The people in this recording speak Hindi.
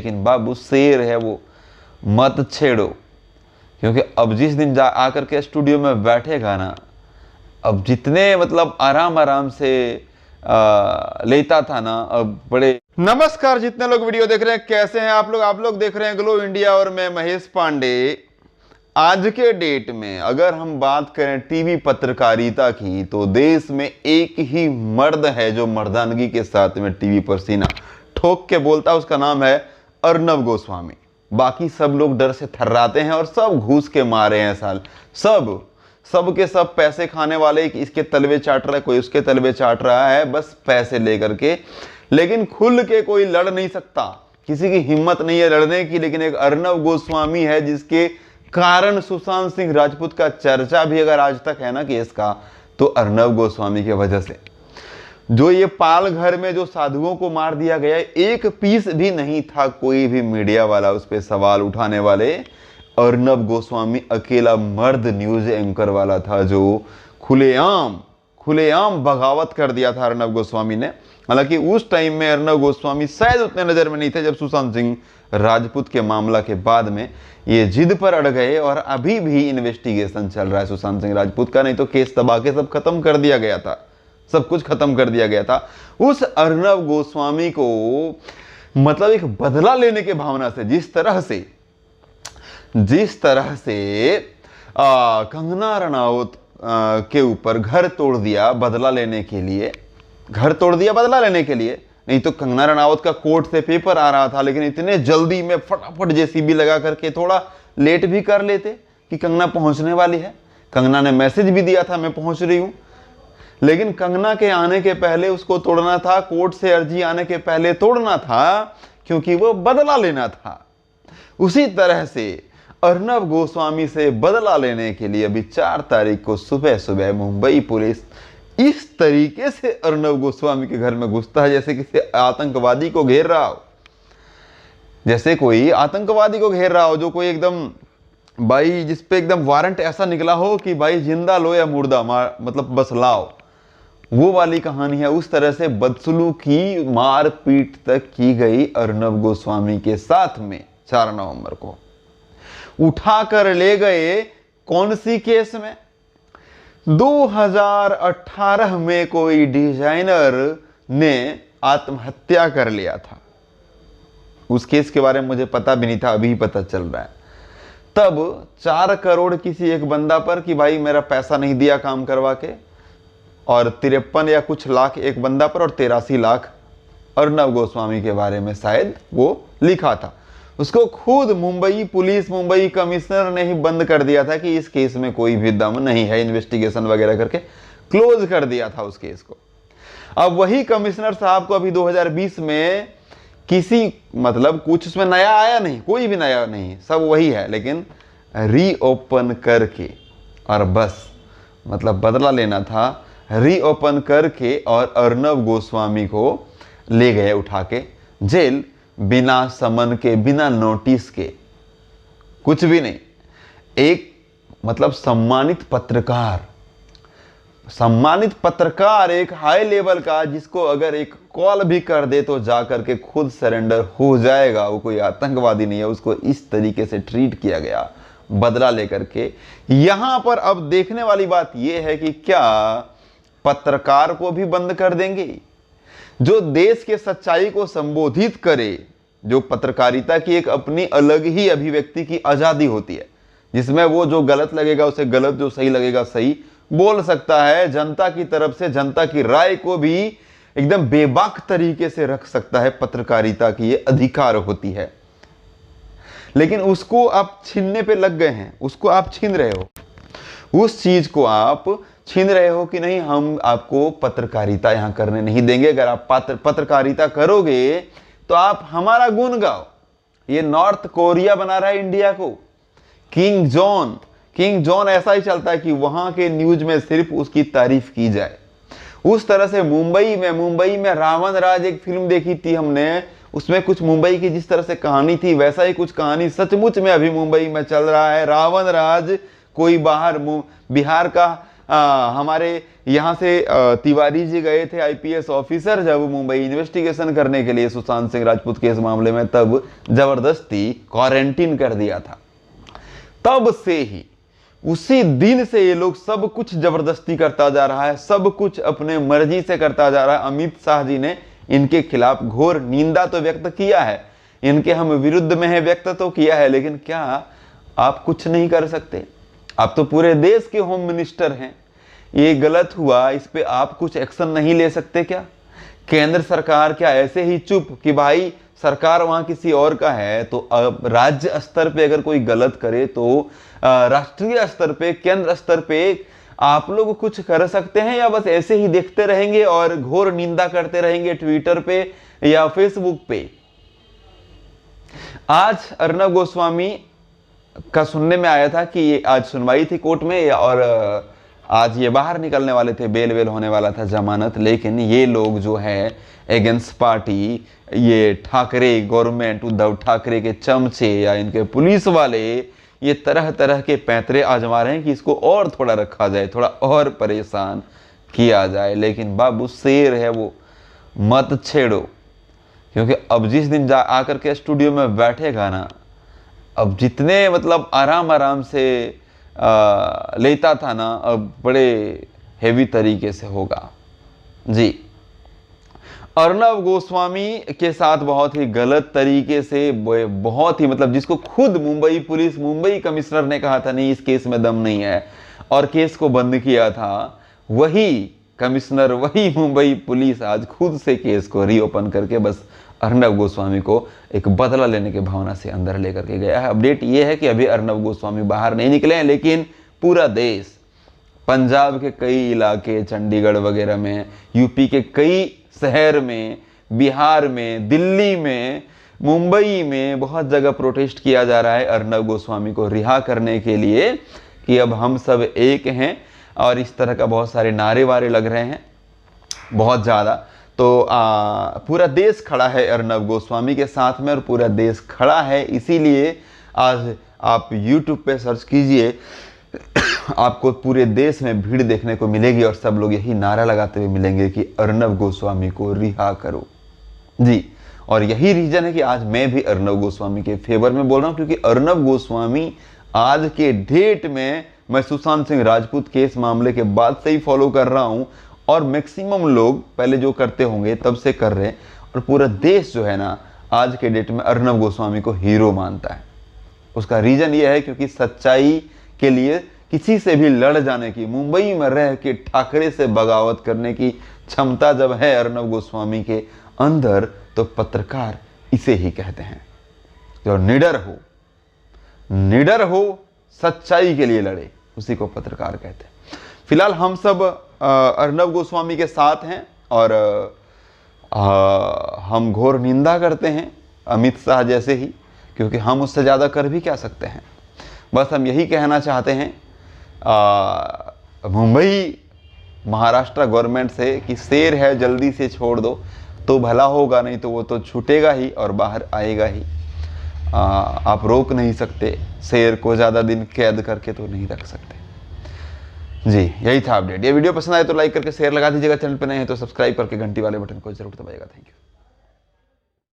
लेकिन बाबू शेर है वो, मत छेड़ो। क्योंकि अब जिस दिन जा आकर के स्टूडियो में बैठेगा ना, अब जितने मतलब आराम आराम से लेता था ना, अब बड़े। नमस्कार, जितने लोग वीडियो देख रहे हैं कैसे हैं आप लोग देख रहे हैं ग्लो इंडिया और मैं महेश पांडे। आज के डेट में अगर हम बात करें टीवी पत्रकारिता की, तो देश में एक ही मर्द है जो मर्दानगी के साथ में टीवी पर सीना ठोक के बोलता है, उसका नाम है अर्नब गोस्वामी। बाकी सब लोग डर से थर्राते हैं और सब घूस के मारे हैं साल। सब के सब पैसे खाने वाले, इसके तलवे चाट रहा है, कोई उसके तलवे चाट रहा है, बस पैसे लेकर के। लेकिन खुल के कोई लड़ नहीं सकता, किसी की हिम्मत नहीं है लड़ने की। लेकिन एक अर्नब गोस्वामी है जिसके कारण सुशांत सिंह राजपूत का चर्चा भी अगर आज तक है ना केस का, तो अर्नब गोस्वामी की वजह से। जो ये पाल घर में जो साधुओं को मार दिया गया, एक पीस भी नहीं था कोई भी मीडिया वाला उस पर सवाल उठाने वाले। अर्नब गोस्वामी अकेला मर्द न्यूज एंकर वाला था जो खुलेआम बगावत कर दिया था अर्नब गोस्वामी ने। हालांकि उस टाइम में अर्नब गोस्वामी शायद उतने नजर में नहीं थे, जब सुशांत सिंह राजपूत के मामला के बाद में ये जिद पर अड़ गए। और अभी भी इन्वेस्टिगेशन चल रहा है सुशांत सिंह राजपूत का, नहीं तो केस दबा के सब खत्म कर दिया गया था, सब कुछ खत्म कर दिया गया था। उस अर्नब गोस्वामी को मतलब एक बदला लेने के भावना से, जिस तरह से कंगना रनावत के ऊपर घर तोड़ दिया बदला लेने के लिए, नहीं तो कंगना रनावत का कोर्ट से पेपर आ रहा था, लेकिन इतने जल्दी में फटाफट जेसीबी लगा करके थोड़ा लेट भी कर लेते कि कंगना पहुंचने वाली है। कंगना ने मैसेज भी दिया था मैं पहुंच रही हूं, लेकिन कंगना के आने के पहले उसको तोड़ना था, कोर्ट से अर्जी आने के पहले तोड़ना था, क्योंकि वो बदला लेना था। उसी तरह से अर्नब गोस्वामी से बदला लेने के लिए अभी 4 तारीख को सुबह सुबह मुंबई पुलिस इस तरीके से अर्नब गोस्वामी के घर में घुसता है जैसे किसी आतंकवादी को घेर रहा हो, जैसे कोई आतंकवादी को घेर रहा हो, जो कोई एकदम भाई जिसपे एकदम वारंट ऐसा निकला हो कि भाई जिंदा लो या मुर्दा मार, मतलब बस लाओ, वो वाली कहानी है। उस तरह से बदसलूकी मारपीट तक की गई अर्नब गोस्वामी के साथ में 4 नवंबर को। उठाकर ले गए कौन सी केस में? 2018 में कोई डिजाइनर ने आत्महत्या कर लिया था। उस केस के बारे में मुझे पता भी नहीं था, अभी पता चल रहा है। तब 4 करोड़ किसी एक बंदा पर कि भाई मेरा पैसा नहीं दिया काम करवा के, और 53 या कुछ लाख एक बंदा पर, और 83 लाख अर्नब गोस्वामी के बारे में शायद वो लिखा था। उसको खुद मुंबई पुलिस, मुंबई कमिश्नर ने ही बंद कर दिया था कि इस केस में कोई भी दम नहीं है, इन्वेस्टिगेशन वगैरह करके क्लोज कर दिया था उस केस को। अब वही कमिश्नर साहब को अभी 2020 में किसी मतलब कुछ उसमें नया आया नहीं, कोई भी नया नहीं, सब वही है, लेकिन रीओपन करके, और बस मतलब बदला लेना था, रीओपन करके और अर्नब गोस्वामी को ले गए उठा के जेल, बिना समन के, बिना नोटिस के, कुछ भी नहीं। एक मतलब सम्मानित पत्रकार एक हाई लेवल का, जिसको अगर एक कॉल भी कर दे तो जाकर के खुद सरेंडर हो जाएगा, वो कोई आतंकवादी नहीं है, उसको इस तरीके से ट्रीट किया गया बदला लेकर के। यहां पर अब देखने वाली बात यह है कि क्या पत्रकार को भी बंद कर देंगे? जो देश के सच्चाई को संबोधित करे, जो पत्रकारिता की एक अपनी अलग ही अभिव्यक्ति की आजादी होती है, जिसमें वो जो गलत लगेगा उसे गलत, जो सही लगेगा सही बोल सकता है, जनता की तरफ से जनता की राय को भी एकदम बेबाक तरीके से रख सकता है, पत्रकारिता की ये अधिकार होती है। लेकिन उसको आप छीनने पे लग गए हैं, उसको आप छीन रहे हो, उस चीज को आप छीन रहे हो कि नहीं हम आपको पत्रकारिता यहां करने नहीं देंगे। अगर आप पत्रकारिता करोगे तो आप हमारा गुण गाओ। ये नॉर्थ कोरिया बना रहा है इंडिया को, किंग जॉन ऐसा ही चलता है कि वहां के न्यूज में सिर्फ उसकी तारीफ की जाए। उस तरह से मुंबई में रावण राज एक फिल्म देखी थी हमने, उसमें कुछ मुंबई की जिस तरह से कहानी थी वैसा ही कुछ कहानी सचमुच में अभी मुंबई में चल रहा है। रावण राज कोई बाहर बिहार का हमारे यहाँ से तिवारी जी गए थे आईपीएस ऑफिसर जब मुंबई इन्वेस्टिगेशन करने के लिए सुशांत सिंह राजपूत केस मामले में, तब जबरदस्ती क्वारंटीन कर दिया था। तब से ही उसी दिन से ये लोग सब कुछ जबरदस्ती करता जा रहा है, सब कुछ अपने मर्जी से करता जा रहा है। अमित शाह जी ने इनके खिलाफ घोर निंदा तो व्यक्त किया है, इनके हम विरुद्ध में है व्यक्त तो किया है, लेकिन क्या आप कुछ नहीं कर सकते? आप तो पूरे देश के होम मिनिस्टर हैं, ये गलत हुआ, इस पे आप कुछ एक्शन नहीं ले सकते क्या? केंद्र सरकार क्या ऐसे ही चुप कि भाई सरकार वहां किसी और का है, तो अब राज्य स्तर पे अगर कोई गलत करे तो राष्ट्रीय स्तर पे, केंद्र स्तर पे आप लोग कुछ कर सकते हैं, या बस ऐसे ही देखते रहेंगे और घोर निंदा करते रहेंगे ट्विटर पे या फेसबुक पे? आज अर्नब गोस्वामी का सुनने में आया था कि ये आज सुनवाई थी कोर्ट में, और आज ये बाहर निकलने वाले थे, बेल वेल होने वाला था, जमानत। लेकिन ये लोग जो है अगेंस्ट पार्टी, ये ठाकरे गवर्नमेंट, उद्धव ठाकरे के चमचे या इनके पुलिस वाले, ये तरह तरह के पैंतरे आजमा रहे हैं कि इसको और थोड़ा रखा जाए, थोड़ा और परेशान किया जाए। लेकिन बाबू शेर है वो, मत छेड़ो, क्योंकि अब जिस दिन जा आकर के स्टूडियो में बैठेगा ना, अब जितने मतलब आराम से लेता था ना, अब बड़े हेवी तरीके से होगा जी। अर्नब गोस्वामी के साथ बहुत ही गलत तरीके से, बहुत ही मतलब जिसको खुद मुंबई पुलिस, मुंबई कमिश्नर ने कहा था नहीं इस केस में दम नहीं है और केस को बंद किया था, वही कमिश्नर, वही मुंबई पुलिस आज खुद से केस को रीओपन करके बस अर्नब गोस्वामी को एक बदला लेने की भावना से अंदर लेकर के गया है। अपडेट ये है कि अभी अर्नब गोस्वामी बाहर नहीं निकले हैं, लेकिन पूरा देश, पंजाब के कई इलाके, चंडीगढ़ वगैरह में, यूपी के कई शहर में, बिहार में, दिल्ली में, मुंबई में बहुत जगह प्रोटेस्ट किया जा रहा है अर्नब गोस्वामी को रिहा करने के लिए कि अब हम सब एक हैं, और इस तरह का बहुत सारे नारे वारे लग रहे हैं बहुत ज़्यादा। तो पूरा देश खड़ा है अर्नब गोस्वामी के साथ में, और पूरा देश खड़ा है, इसीलिए आज आप YouTube पे सर्च कीजिए, आपको पूरे देश में भीड़ देखने को मिलेगी और सब लोग यही नारा लगाते हुए मिलेंगे कि अर्नब गोस्वामी को रिहा करो जी। और यही रीजन है कि आज मैं भी अर्नब गोस्वामी के फेवर में बोल रहा हूँ, क्योंकि अर्नब गोस्वामी आज के डेट में, मैं सुशांत सिंह राजपूत केस मामले के बाद से ही फॉलो कर रहा हूँ, और मैक्सिमम लोग पहले जो करते होंगे तब से कर रहे हैं, और पूरा देश जो है ना आज के डेट में अर्नब गोस्वामी को हीरो मानता है। उसका रीजन ये है क्योंकि सच्चाई के लिए किसी से भी लड़ जाने की, मुंबई में रह के ठाकरे से बगावत करने की क्षमता जब है अर्नब गोस्वामी के अंदर, तो पत्रकार इसे ही कहते हैं, जो निडर हो, सच्चाई के लिए लड़े, उसी को पत्रकार कहते हैं। फिलहाल हम सब अर्नब गोस्वामी के साथ हैं, और हम घोर निंदा करते हैं अमित शाह जैसे ही, क्योंकि हम उससे ज़्यादा कर भी क्या सकते हैं। बस हम यही कहना चाहते हैं मुंबई महाराष्ट्र गवर्नमेंट से कि शेर है, जल्दी से छोड़ दो तो भला होगा, नहीं तो वो तो छूटेगा ही और बाहर आएगा ही। आप रोक नहीं सकते, शेर को ज़्यादा दिन कैद करके तो नहीं रख सकते जी। यही था अपडेट। ये वीडियो पसंद आए तो लाइक करके शेयर लगा दीजिएगा, चैनल पर नए हैं तो सब्सक्राइब करके घंटी वाले बटन को जरूर दबाइएगा। Thank you.